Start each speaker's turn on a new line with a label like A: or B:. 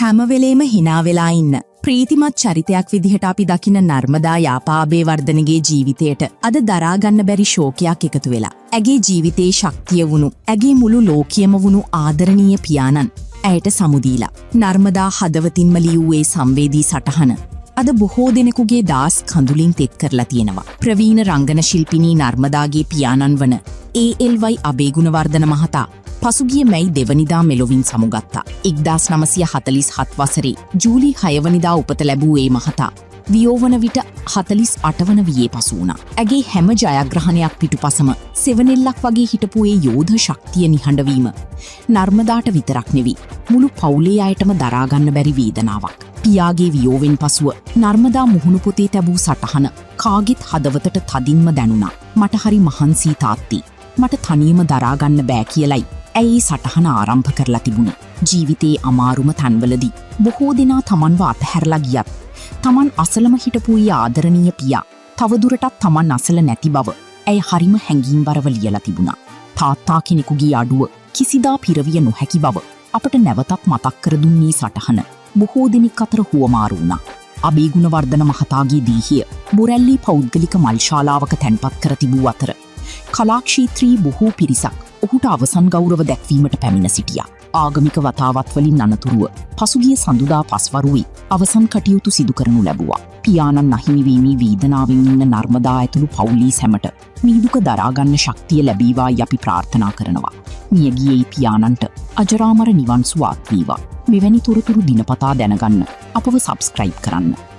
A: හැම වෙලේම hina වෙලා ඉන්න ප්‍රීතිමත් චරිතයක් විදිහට අපි දකින නර්මදා යාපාබේවර්ධනගේ ජීවිතයට අද දරා ගන්න බැරි ශෝකයක් එකතු වෙලා. ඇගේ ජීවිතේ ශක්තිය වුණු, ඇගේ මුළු ලෝකියම වුණු ආදරණීය පියාණන් ඇයට සමුදීලා. නර්මදා හදවතින්ම ලියුවේ සංවේදී සටහන අද බොහෝ දෙනෙකුගේ දාස් කඳුලින් තෙත් කරලා තියෙනවා. ප්‍රවීණ රංගන ශිල්පිනී නර්මදාගේ පියාණන් වන ALY අබේගුණවර්ධන මහතා පසුගිය මැයි 2 වෙනිදා මෙලොවින් සමුගත්තා. 1947 වසරේ ජූලි 6 වෙනිදා උපත ලැබූ ඒ මහතා වියෝවන විට 48 වන වියේ පසු වුණා. ඇගේ හැම ජයග්‍රහණයක් පිටුපසම සෙවණෙල්ලක් වගේ හිටපු ඒ යෝධ ශක්තිය නිහඬවීම නර්මදාට විතරක් නෙවි මුළු පවුලේ අයටම දරා ගන්න බැරි වේදනාවක්. පියාගේ වියෝවෙන් පසුව නර්මදා මුහුණු පොතේ තැබූ සටහන කාගෙත් හදවතට තදින්ම දැනුණා. මට හරි මහන්සි තාත්ති. මට තනියම දරා ගන්න බෑ කියලයි ඇයි සටහන ආරම්භ කරලා තිබුණේ. ජීවිතේ අමාරුම තන්වලදී බොහෝ දෙනා තමන්ව අතහැරලා ගියත් තමන් අසලම හිටපු ආදරණීය පියා තවදුරටත් තමන් අසල නැති බව ඇයි හරිම හැඟීම්බරව ලියලා තිබුණා. තාත්තා කෙනෙකුගේ අඩුව කිසිදා පිරවිය නොහැකි බව අපට නැවතත් මතක් කර දුන්නේ සටහන බොහෝ දෙනෙක් අතර හුවමාරු වුණා. අබේගුණවර්ධන මහතාගේ දීහිය බොරැල්ලේ පෞද්ගලික මල්ශාලාවක තැන්පත් කර තිබූ අතර කලාක්ෂේත්‍රී බොහෝ පිරිසක් ඔහුට අවසන් ගෞරව දැක්වීමට පැමිණ සිටියා. ආගමික වතාවත් වලින් අනතුරුව පසුගිය සඳුදා පස්වරුවේ අවසන් කටයුතු සිදු කරනු ලැබුවා. පියාණන් අහිමි වීමේ වේදනාවෙන් ඉන්න නර්මදා ඇතුළු පවුලේ සැමට මේ දුක දරා ගන්න ශක්තිය ලැබේවායි අපි ප්‍රාර්ථනා කරනවා. මියගියේ පියාණන්ට අජරාමර නිවන් සුව ආත් වේවා. මෙවැනි තොරතුරු දිනපතා දැනගන්න අපව සබ්ස්ක්‍රයිබ් කරන්න.